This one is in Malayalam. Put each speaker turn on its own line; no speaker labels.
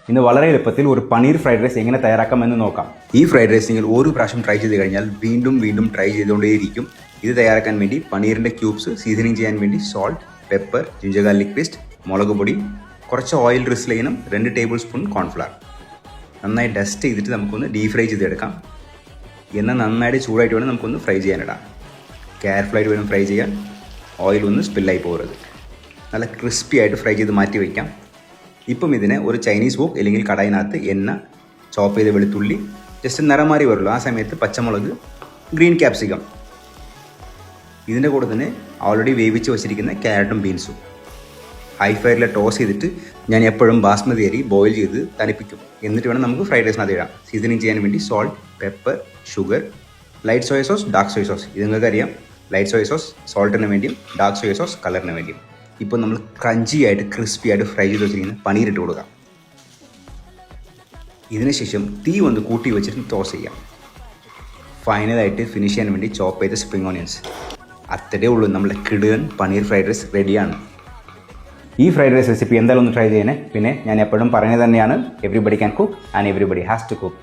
ഇന്ന് വളരെ എളുപ്പത്തിൽ ഒരു പനീർ ഫ്രൈഡ് റൈസ് എങ്ങനെ തയ്യാറാക്കാമെന്ന് നോക്കാം. ഈ ഫ്രൈഡ് റൈസ് നിങ്ങൾ ഒരു പ്രാവശ്യം ട്രൈ ചെയ്ത് കഴിഞ്ഞാൽ വീണ്ടും വീണ്ടും ട്രൈ ചെയ്തുകൊണ്ടേയിരിക്കും. ഇത് തയ്യാറാക്കാൻ വേണ്ടി പനീറിൻ്റെ ക്യൂബ്സ് സീസണിങ് ചെയ്യാൻ വേണ്ടി salt, pepper, ginger garlic paste, മുളക് പൊടി, കുറച്ച് ഓയിൽ ഡ്രിസിൽ ചെയ്യണം, 2 ടേബിൾ സ്പൂൺ കോൺഫ്ലവർ. നന്നായി ഡസ്റ്റ് ചെയ്തിട്ട് നമുക്കൊന്ന് ഡീപ് ഫ്രൈ ചെയ്തെടുക്കാം. എണ്ണ നന്നായിട്ട് ചൂടായിട്ട് വേണം നമുക്കൊന്ന് ഫ്രൈ ചെയ്യാനിടാം. കെയർഫുള്ളായിട്ട് വേണം ഫ്രൈ ചെയ്യാൻ, ഓയിൽ ഒന്ന് സ്പില്ലായി പോകരുത്. നല്ല ക്രിസ്പി ആയിട്ട് ഫ്രൈ ചെയ്ത് മാറ്റി വയ്ക്കാം. ഇപ്പം ഇതിനെ ഒരു ചൈനീസ് വോക്ക് അല്ലെങ്കിൽ കടായിനകത്ത് എണ്ണ, ചോപ്പ് ചെയ്ത വെളുത്തുള്ളി, ജസ്റ്റ് നിറം മാറി വരുള്ളൂ. ആ സമയത്ത് പച്ചമുളക്, ഗ്രീൻ ക്യാപ്സിക്കം, ഇതിൻ്റെ കൂടെ തന്നെ ഓൾറെഡി വേവിച്ച് വെച്ചിരിക്കുന്ന ക്യാരറ്റും ബീൻസും ഹൈ ഫയറിൽ ടോസ് ചെയ്തിട്ട് ഞാൻ എപ്പോഴും ബാസ്മതി അരി ബോയിൽ ചെയ്ത് തണുപ്പിക്കും. എന്നിട്ട് വേണം നമുക്ക് ഫ്രൈഡ് റൈസിനകത്ത് ഇടാം. സീസണിങ് ചെയ്യാൻ വേണ്ടി salt, pepper, sugar, light soya sauce, dark soya sauce. ഇത് നിങ്ങൾക്കറിയാം, ലൈറ്റ് സോയ സോസ് സോൾട്ടിന് വേണ്ടിയും ഡാർക്ക് സോയ സോസ് കളറിന് വേണ്ടിയും. ഇപ്പോൾ നമ്മൾ ക്രഞ്ചി ആയിട്ട് ക്രിസ്പി ആയിട്ട് ഫ്രൈ ചെയ്ത് വെച്ചിരിക്കുന്ന പനീർ ഇട്ട് കൊടുക്കാം. ഇതിനുശേഷം തീ ഒന്ന് കൂട്ടി വെച്ചിട്ട് ടോസ് ചെയ്യാം. ഫൈനലായിട്ട് ഫിനിഷ് ചെയ്യാൻ വേണ്ടി ചോപ്പ് ചെയ്ത സ്പ്രിംഗ് ഓണിയൻസ്. അത്രയേ ഉള്ളൂ, നമ്മുടെ കിടുകൻ പനീർ ഫ്രൈഡ് റൈസ് റെഡിയാണ്. ഈ ഫ്രൈഡ് റൈസ് റെസിപ്പി എന്തായാലും ഒന്ന് ട്രൈ ചെയ്യണേ. പിന്നെ ഞാൻ എപ്പോഴും പറയുന്നത് തന്നെയാണ്, everybody can cook and everybody has to cook.